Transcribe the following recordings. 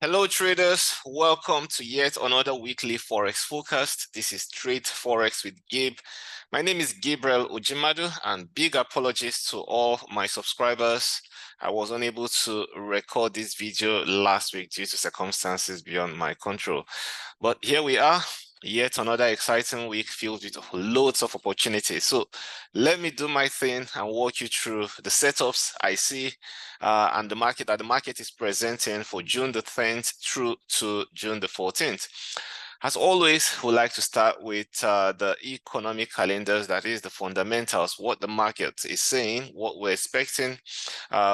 Hello traders, welcome to yet another weekly Forex Forecast. This is Trade Forex with Gabe. My name is Gabriel Ojimadu, and big apologies to all my subscribers. I was unable to record this video last week due to circumstances beyond my control. But here we are, yet another exciting week filled with loads of opportunities. So let me do my thing and walk you through the setups I see and the market that the market is presenting for June the 10th through to June the 14th. As always, we like to start with the economic calendars, that is the fundamentals, what the market is saying, what we're expecting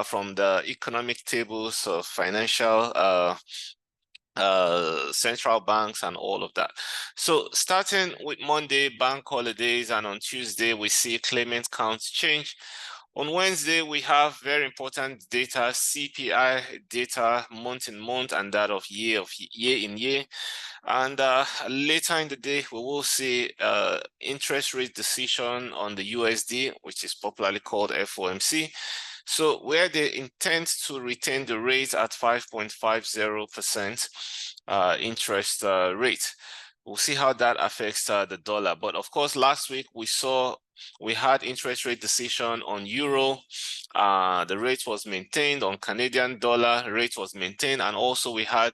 from the economic tables of financial central banks and all of that. So starting with Monday, bank holidays, and on Tuesday, we see claimant counts change. On Wednesday, we have very important data, CPI data, month in month, and that of year in year. And later in the day, we will see interest rate decision on the USD, which is popularly called FOMC. So where they intend to retain the rate at 5.50% interest rate. We'll see how that affects the dollar. But of course, last week we had interest rate decision on euro. The rate was maintained. On Canadian dollar, rate was maintained. And also we had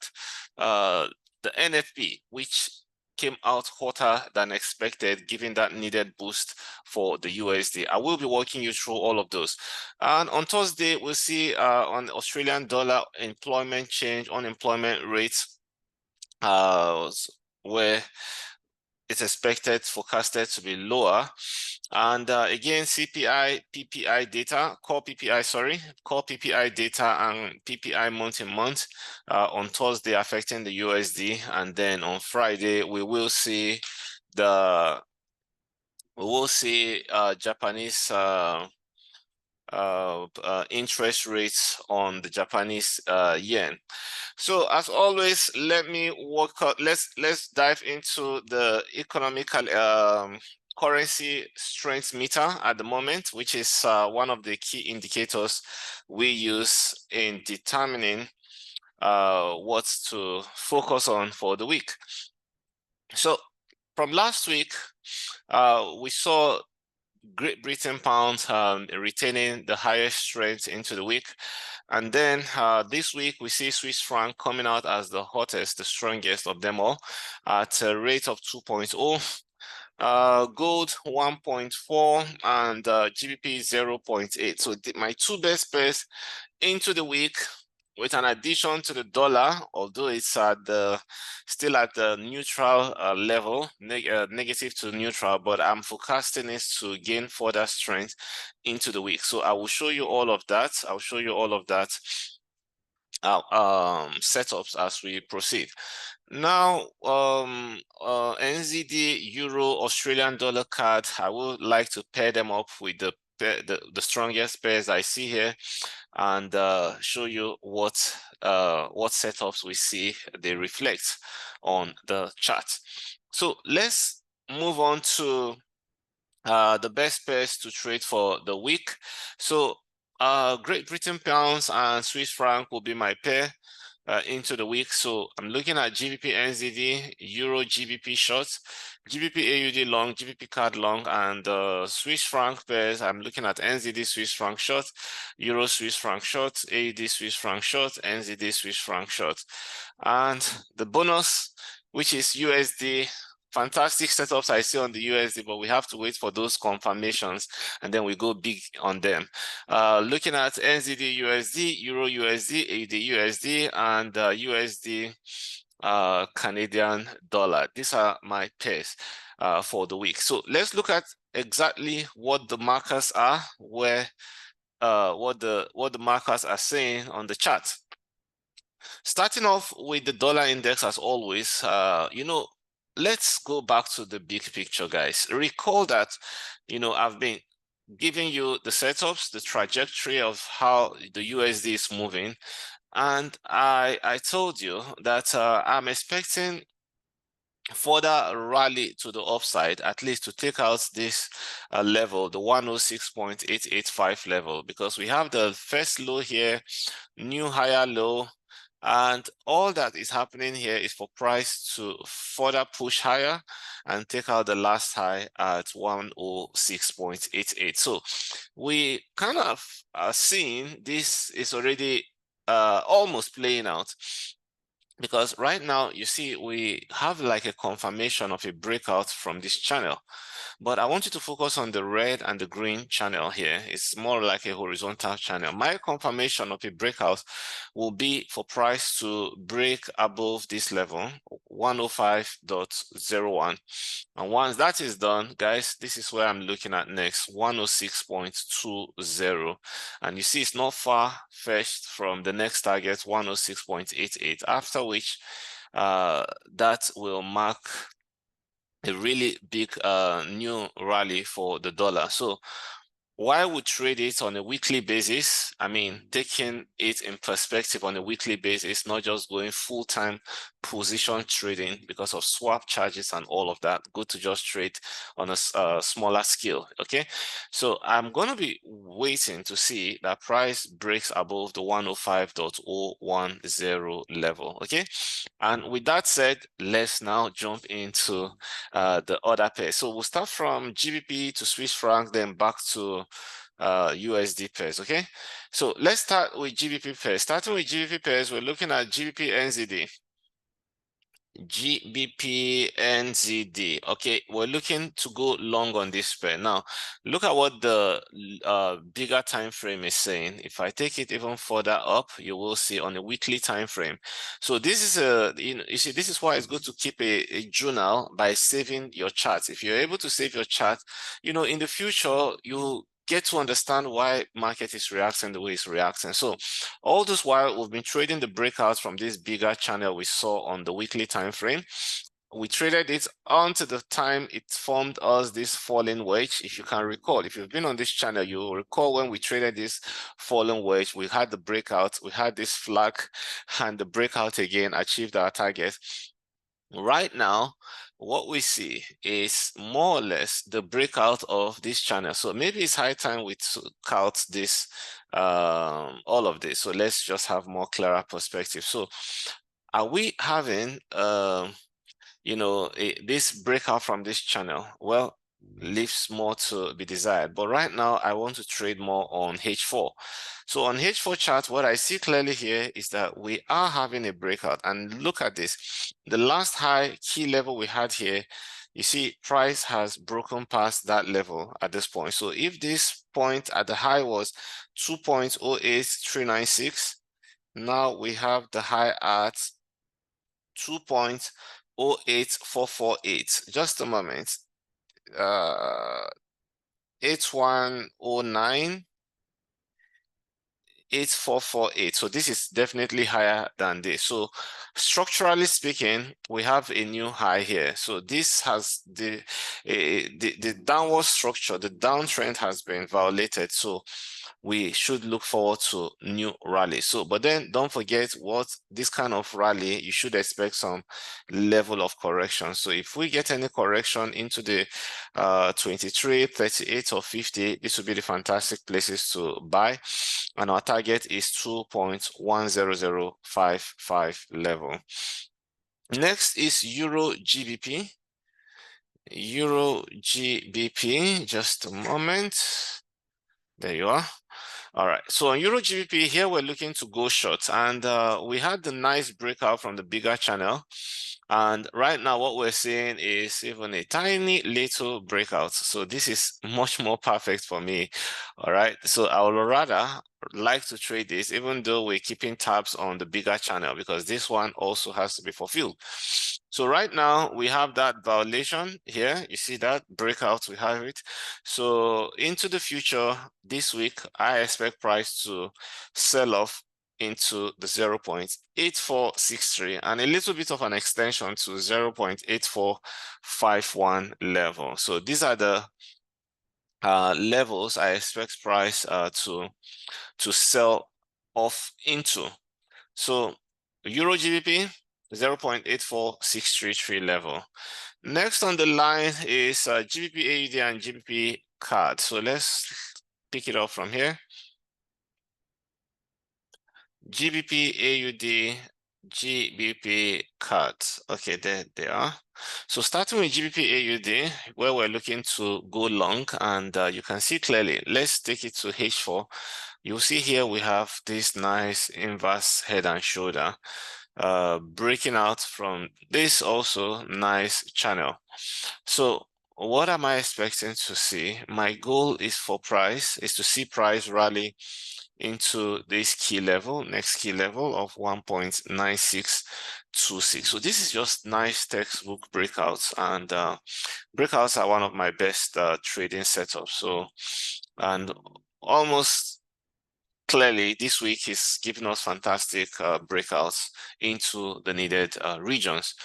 the NFP, which came out hotter than expected, giving that needed boost for the USD. I will be walking you through all of those. And on Thursday, we'll see on Australian dollar employment change, unemployment rates, where it's forecasted to be lower. And again, CPI, PPI data, core PPI data and PPI month in month on Thursday affecting the USD. And then on Friday, we will see Japanese interest rates on the Japanese yen. So as always, let's dive into the economical currency strength meter at the moment, which is one of the key indicators we use in determining what to focus on for the week. So from last week, we saw Great Britain pound retaining the highest strength into the week. And then this week, we see Swiss franc coming out as the hottest, the strongest of them all, at a rate of 2.0. Gold 1.4 and GBP 0.8. So my two best pairs into the week, with an addition to the dollar, although it's still at the neutral level, negative to neutral, but I'm forecasting it to gain further strength into the week. So I will show you all of that. I'll show you all of that setups as we proceed. Now, NZD, Euro, Australian dollar card, I would like to pair them up with the strongest pairs I see here, and show you what setups we see they reflect on the chart. So let's move on to the best pairs to trade for the week. So Great Britain pounds and Swiss franc will be my pair into the week. So I'm looking at GBP NZD, Euro GBP short, GBP AUD long, GBP card long, and Swiss franc pairs. I'm looking at NZD Swiss franc short, Euro Swiss franc short, AUD Swiss franc short, NZD Swiss franc short. And the bonus, which is USD. Fantastic setups I see on the USD, but we have to wait for those confirmations and then we go big on them. Looking at NZD USD, Euro USD, AUD USD, and USD Canadian dollar. These are my pairs for the week. So let's look at exactly what the markers are, what the markers are saying on the chart. Starting off with the dollar index, as always, let's go back to the big picture, guys. Recall that, I've been giving you the setups, the trajectory of how the USD is moving. And I told you that I'm expecting further rally to the upside, at least to take out this level, the 106.885 level, because we have the first low here, new higher low, And all that is happening here is for price to further push higher and take out the last high at 106.88. So we kind of are seeing this is already almost playing out, because right now you see we have like a confirmation of a breakout from this channel. But I want you to focus on the red and the green channel here. It's more like a horizontal channel. My confirmation of a breakout will be for price to break above this level, 105.01. And once that is done, guys, this is where I'm looking at next, 106.20. And you see it's not far fetched from the next target, 106.88, after which that will mark a really big new rally for the dollar. So why we trade it on a weekly basis, I mean, taking it in perspective on a weekly basis, not just going full-time position trading because of swap charges and all of that. Good to just trade on a smaller scale, okay? So I'm going to be waiting to see that price breaks above the 105.010 level, okay? And with that said, let's now jump into the other pair. So we'll start from GBP to Swiss franc, then back to USD pairs, okay? So let's start with GBP pairs. Starting with GBP pairs, we're looking at GBP NZD. GBP NZD. Okay, we're looking to go long on this pair. Now, look at what the bigger time frame is saying. If I take it even further up, you will see on a weekly time frame. So this is you see, this is why it's good to keep a journal by saving your charts. If you're able to save your chart, in the future you get to understand why market is reacting the way it's reacting. So all this while we've been trading the breakouts from this bigger channel we saw on the weekly time frame. We traded it until the time it formed us this falling wedge. If you can recall, if you've been on this channel, you will recall when we traded this falling wedge, we had the breakout, we had this flag, and the breakout again achieved our target. Right now, what we see is more or less the breakout of this channel. So maybe it's high time we count this, all of this. So let's just have more clearer perspective. So are we having, this breakout from this channel? Well, leaves more to be desired. But right now, I want to trade more on H4. So on H4 chart, what I see clearly here is that we are having a breakout. And look at this. The last high key level we had here, you see price has broken past that level at this point. So if this point at the high was 2.08396, now we have the high at 2.08448. Just a moment. 8109, 8448. So this is definitely higher than this. So structurally speaking, we have a new high here. So this has the downward structure, the downtrend has been violated. So we should look forward to new rally. So, but then don't forget what this kind of rally, you should expect some level of correction. So if we get any correction into the 23, 38, or 50, this would be the fantastic places to buy. And our target is 2.10055 level. Next is Euro GBP. Euro GBP, just a moment. There you are. All right, so on Euro GBP here, we're looking to go short, and we had the nice breakout from the bigger channel. And right now what we're seeing is even a tiny little breakout. So this is much more perfect for me. All right, so I would rather like to trade this, even though we're keeping tabs on the bigger channel, because this one also has to be fulfilled. So right now we have that violation here. You see that breakout, we have it. So into the future, this week, I expect price to sell off into the 0.8463 and a little bit of an extension to 0.8451 level. So these are the levels I expect price to sell off into. So Euro GBP 0.84633 level. Next on the line is GBP AUD and GBP CAD. So let's pick it up from here. GBP AUD, GBP CAD. Okay, there they are. So starting with GBP AUD, where we're looking to go long, and you can see clearly. Let's take it to H4. You'll see here we have this nice inverse head and shoulder, breaking out from this also nice channel. So what am I expecting to see? My goal is for price, is to see price rally into this key level, next key level of 1.9626. So this is just nice textbook breakouts, and breakouts are one of my best trading setups. So, and almost clearly this week is giving us fantastic breakouts into the needed regions.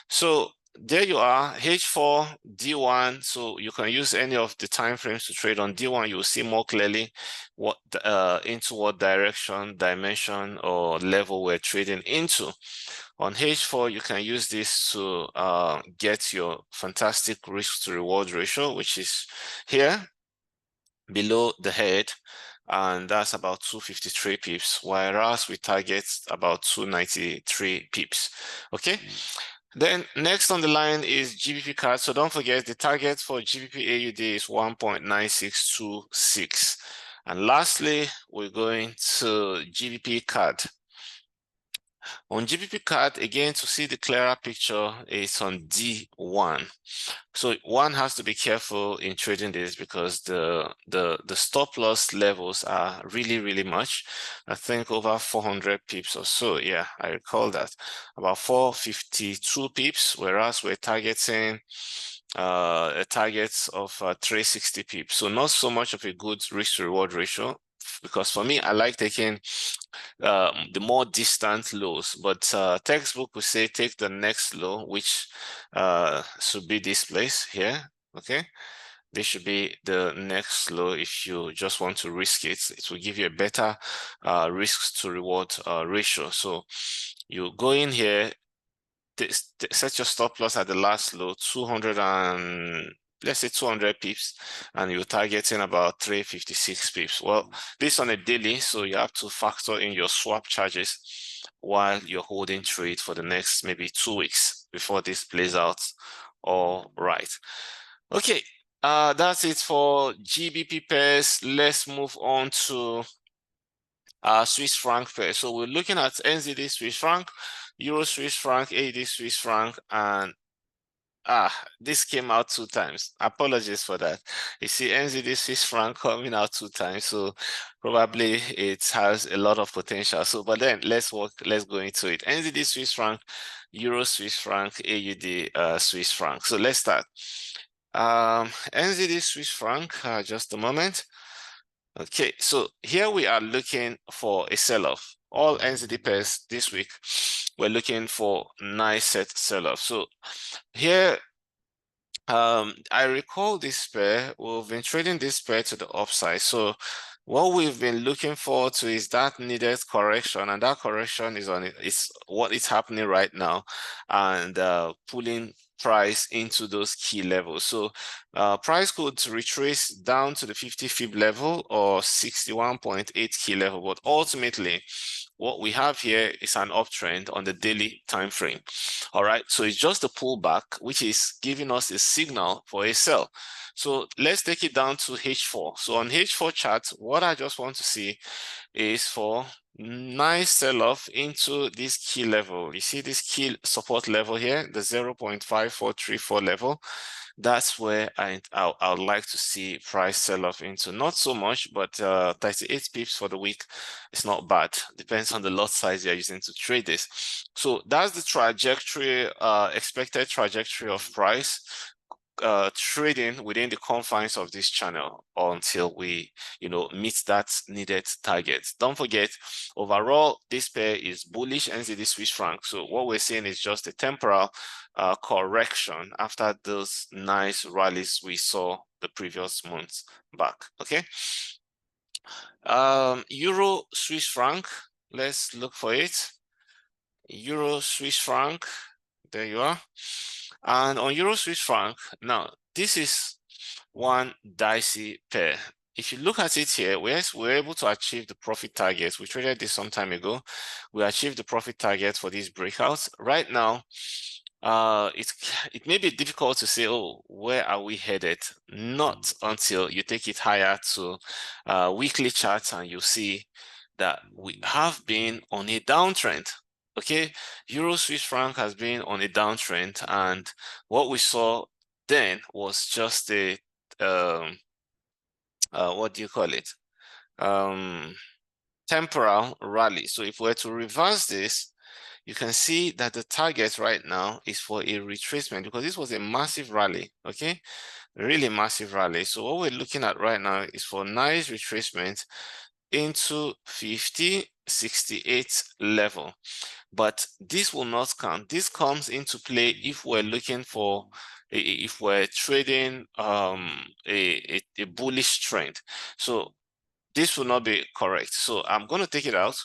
So there you are, H4, D1. So you can use any of the time frames to trade on D1. You'll see more clearly what into what direction, dimension, or level we're trading into. On H4, you can use this to get your fantastic risk to reward ratio, which is here below the head, and that's about 253 pips, whereas we target about 293 pips. Okay. Then next on the line is GBP CAD. So don't forget the target for GBP AUD is 1.9626. And lastly, we're going to GBP CAD. On GBP CAD, again, to see the clearer picture, it's on D1. So one has to be careful in trading this because the stop loss levels are really much. I think over 400 pips or so. Yeah, I recall that. About 452 pips, whereas we're targeting a target of 360 pips. So not so much of a good risk to reward ratio, because for me, I like taking the more distant lows, but textbook will say take the next low, which should be this place here. Okay, this should be the next low. If you just want to risk it, it will give you a better risk to reward ratio. So you go in here, set your stop loss at the last low, 200 and let's say 200 pips, and you're targeting about 356 pips. Well, this on a daily, so you have to factor in your swap charges while you're holding trade for the next maybe 2 weeks before this plays out. All right. Okay, that's it for GBP pairs. Let's move on to Swiss franc pair. So we're looking at NZD Swiss franc, Euro Swiss franc, AD Swiss franc, and this came out 2 times. Apologies for that. You see NZD Swiss franc coming out 2 times, so probably it has a lot of potential. So, but then let's go into it. NZD Swiss franc, Euro Swiss franc, AUD Swiss franc. So let's start. NZD Swiss franc, just a moment. Okay, so here we are looking for a sell-off. All NZD pairs this week, we're looking for nice set sell-off. So here, I recall this pair, we've been trading this pair to the upside. So what we've been looking forward to is that needed correction, and that correction is on it. It's what is happening right now, and pulling price into those key levels. So price could retrace down to the 50 fib level or 61.8 key level, but ultimately what we have here is an uptrend on the daily time frame. All right, so it's just a pullback, which is giving us a signal for a sell. So let's take it down to H4. So on H4 chart, what I just want to see is for nice sell-off into this key level. You see this key support level here, the 0.5434 level. That's where I would like to see price sell-off into. Not so much, but 38 pips for the week is not bad. Depends on the lot size you're using to trade this. So that's the trajectory, expected trajectory of price. Trading within the confines of this channel until we, meet that needed target. Don't forget, overall, this pair is bullish NZD Swiss franc. So what we're seeing is just a temporal correction after those nice rallies we saw the previous months back. Okay. Euro Swiss franc. Let's look for it. Euro Swiss franc. There you are. And on Euro Swiss franc, now this is one dicey pair. if you look at it here, we're able to achieve the profit targets. We traded this some time ago. We achieved the profit target for these breakouts. Right now, it may be difficult to say, oh, where are we headed? Not until you take it higher to weekly charts and you see that we have been on a downtrend. Okay, Euro Swiss franc has been on a downtrend, and what we saw then was just a what do you call it? Temporal rally. So if we're to reverse this, you can see that the target right now is for a retracement, because this was a massive rally, okay? Really massive rally. So what we're looking at right now is for nice retracement into 50.68 level. But this will not count. This comes into play if we're looking for, if we're trading a bullish trend. So this will not be correct. So I'm going to take it out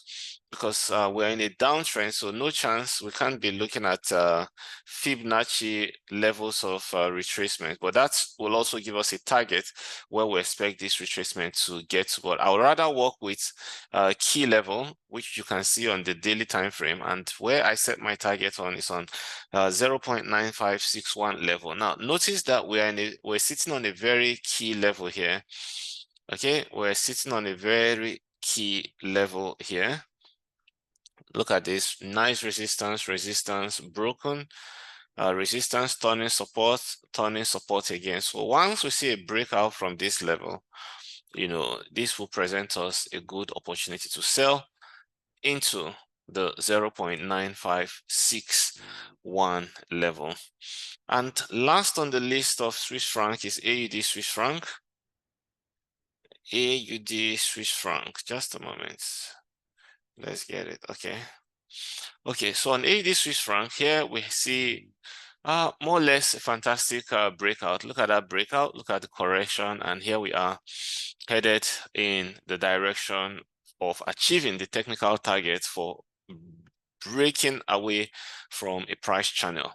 because we're in a downtrend. So no chance, we can't be looking at Fibonacci levels of retracement, but that will also give us a target where we expect this retracement to get to. But I would rather work with key level, which you can see on the daily time frame, and where I set my target on is on 0.9561 level. Now notice that we're sitting on a very key level here. Okay, we're sitting on a very key level here. Look at this, nice resistance, broken, resistance, turning support again. So once we see a breakout from this level, you know, this will present us a good opportunity to sell into the 0.9561 level. And last on the list of Swiss franc is AUD Swiss franc. AUD Swiss franc. Just a moment. Let's get it. Okay, so on AUD Swiss franc, here we see more or less a fantastic breakout. Look at that breakout, look at the correction, and here we are headed in the direction of achieving the technical target for breaking away from a price channel.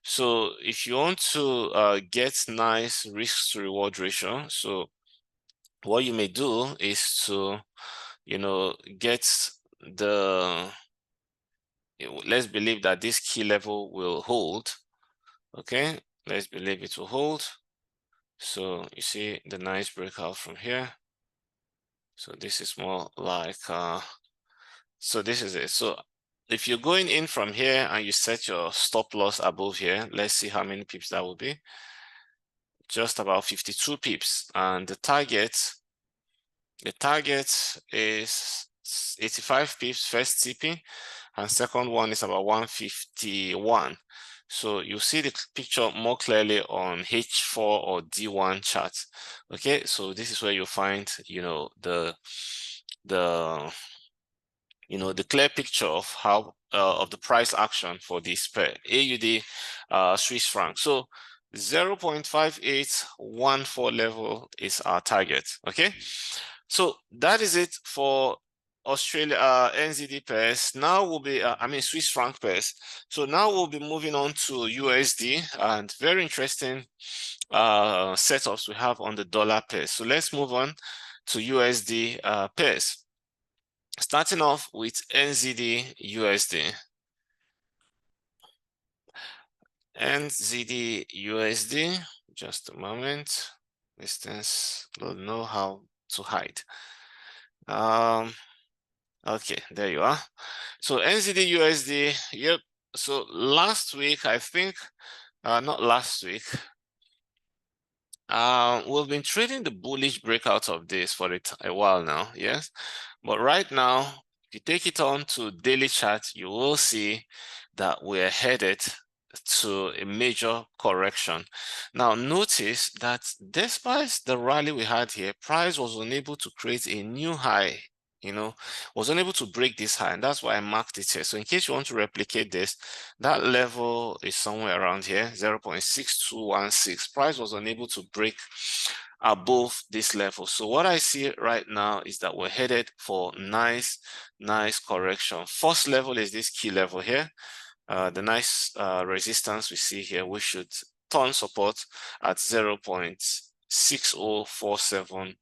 So if you want to get nice risk to reward ratio, so what you may do is to, you know, get the, let's believe that this key level will hold. Okay, let's believe it will hold. So you see the nice breakout from here. So this is more like so this is it. So if you're going in from here and you set your stop loss above here, let's see how many pips that will be. Just about 52 pips, and the target is 85 pips first TP, and second one is about 151. So you see the picture more clearly on H4 or D1 chart. Okay, so this is where you find, you know, the clear picture of how of the price action for this pair, AUD Swiss franc. So 0.5814 level is our target. Okay, so that is it for Australia NZD pairs. Now we'll be Swiss franc pairs. So now we'll be moving on to USD, and very interesting setups we have on the dollar pairs. So let's move on to USD pairs, starting off with NZD USD. NZD USD, just a moment. Distance, don't know how to hide. Okay, there you are. So NZD USD, yep. So last week, I think, not last week, we've been trading the bullish breakout of this for a while now, yes. But right now, if you take it on to daily chart, you will see that we're headed to a major correction. Now notice that despite the rally we had here, price was unable to create a new high, you know, was unable to break this high, and that's why I marked it here. So in case you want to replicate this, that level is somewhere around here, 0.6216. Price was unable to break above this level. So what I see right now is that we're headed for nice correction. First level is this key level here. The nice resistance we see here, we should turn support at 0.6047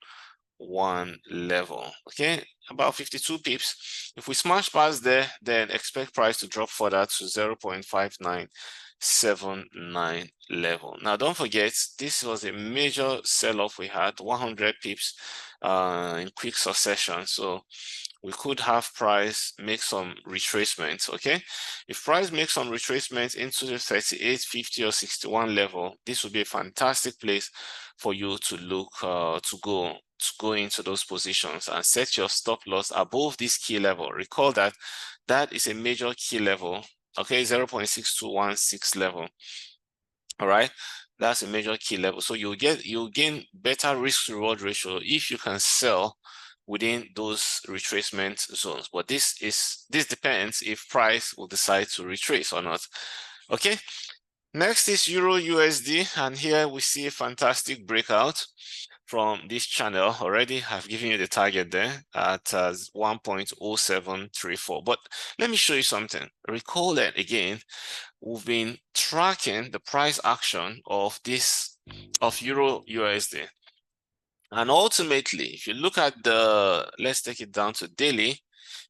one level. Okay, about 52 pips. If we smash past there, then expect price to drop further to 0.5979 level. Now don't forget, this was a major sell-off we had, 100 pips in quick succession. So we could have price make some retracements. Okay, if price makes some retracements into the 38.50 or 61 level, this would be a fantastic place for you to look to go into those positions and set your stop loss above this key level. Recall that that is a major key level. Okay, 0.6216 level. All right, that's a major key level. So you'll gain better risk to reward ratio if you can sell within those retracement zones. But this depends if price will decide to retrace or not. Okay, next is Euro USD, and here we see a fantastic breakout from this channel already. I've given you the target there at 1.0734. But let me show you something. Recall that again, we've been tracking the price action of Euro USD. And ultimately, if you look at let's take it down to daily.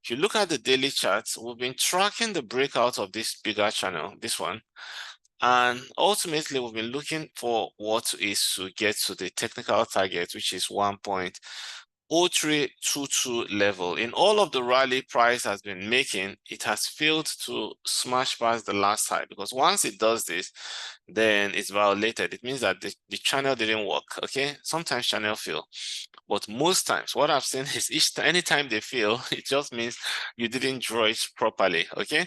If you look at the daily charts, we've been tracking the breakout of this bigger channel, this one. And ultimately, we've been looking for what is to get to the technical target, which is 1.0322 level. In all of the rally price has been making, it has failed to smash past the last high, because once it does this, then it's violated. It means that the channel didn't work. Okay, sometimes channel fail, but most times what I've seen is anytime they fail, it just means you didn't draw it properly. Okay,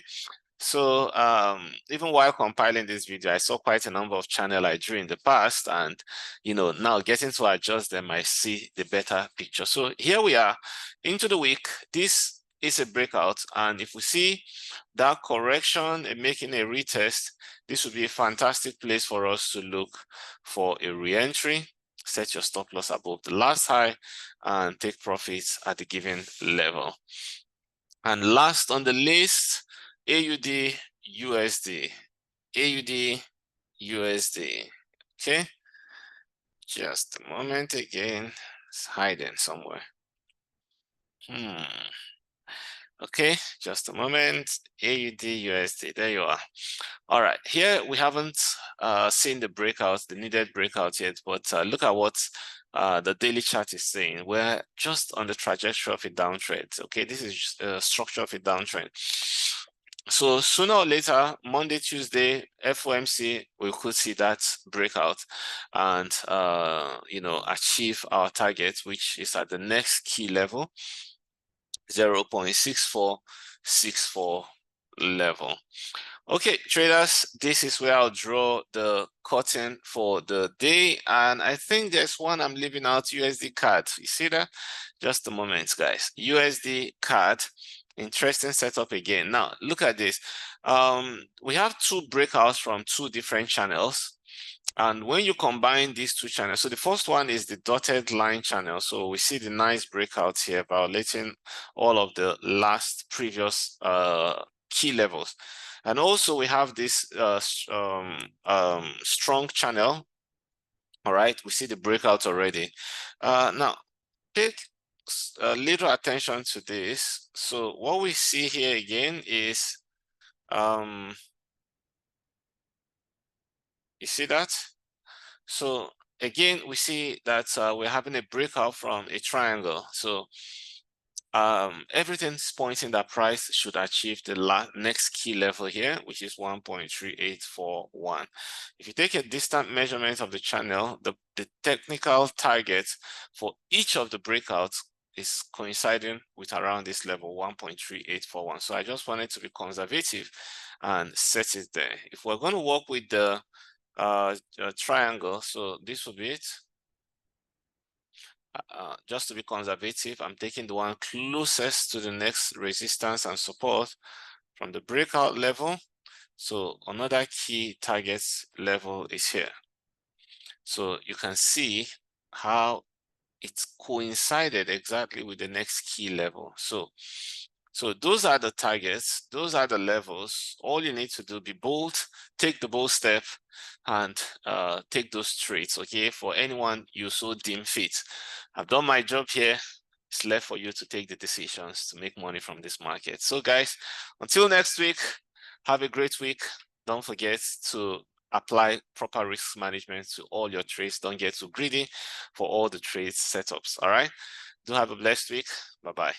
so even while compiling this video, I saw quite a number of channel I drew in the past, and now getting to adjust them, I see the better picture. So here we are into the week. This is a breakout, and if we see that correction and making a retest, this would be a fantastic place for us to look for a re-entry. Set your stop loss above the last high and take profits at the given level. And last on the list, AUD USD. AUD USD. Okay, just a moment again. It's hiding somewhere. Okay, just a moment. AUD USD. There you are. All right, here we haven't seen the breakout, the needed breakout yet, but look at what the daily chart is saying. We're just on the trajectory of a downtrend. Okay, this is a structure of a downtrend. So sooner or later, Monday, Tuesday, FOMC, we could see that breakout and achieve our target, which is at the next key level, 0.6464 level. Okay, traders, this is where I'll draw the curtain for the day. And I think there's one I'm leaving out, USD CAD. You see that? Just a moment, guys. USD CAD, interesting setup again. Now, look at this. We have two breakouts from two different channels. And when you combine these two channels, so the first one is the dotted line channel. So we see the nice breakout here, violating all of the previous key levels. And also we have this strong channel. All right, we see the breakout already. Now, take a little attention to this. So what we see here again is, you see that? So again, we see that we're having a breakout from a triangle. So everything's pointing that price should achieve the next key level here, which is 1.3841. If you take a distant measurement of the channel, the technical target for each of the breakouts is coinciding with around this level, 1.3841. So I just wanted to be conservative and set it there. If we're going to work with the triangle, so this will be it. Just to be conservative, I'm taking the one closest to the next resistance and support from the breakout level. So another key target level is here. So you can see how it's coincided exactly with the next key level. So So those are the targets, those are the levels. All you need to do, be bold, take the bold step, and take those trades, okay? For anyone you so deem fit. I've done my job here. It's left for you to take the decisions to make money from this market. So guys, until next week, have a great week. Don't forget to apply proper risk management to all your trades. Don't get too greedy for all the trade setups, all right? Do have a blessed week. Bye-bye.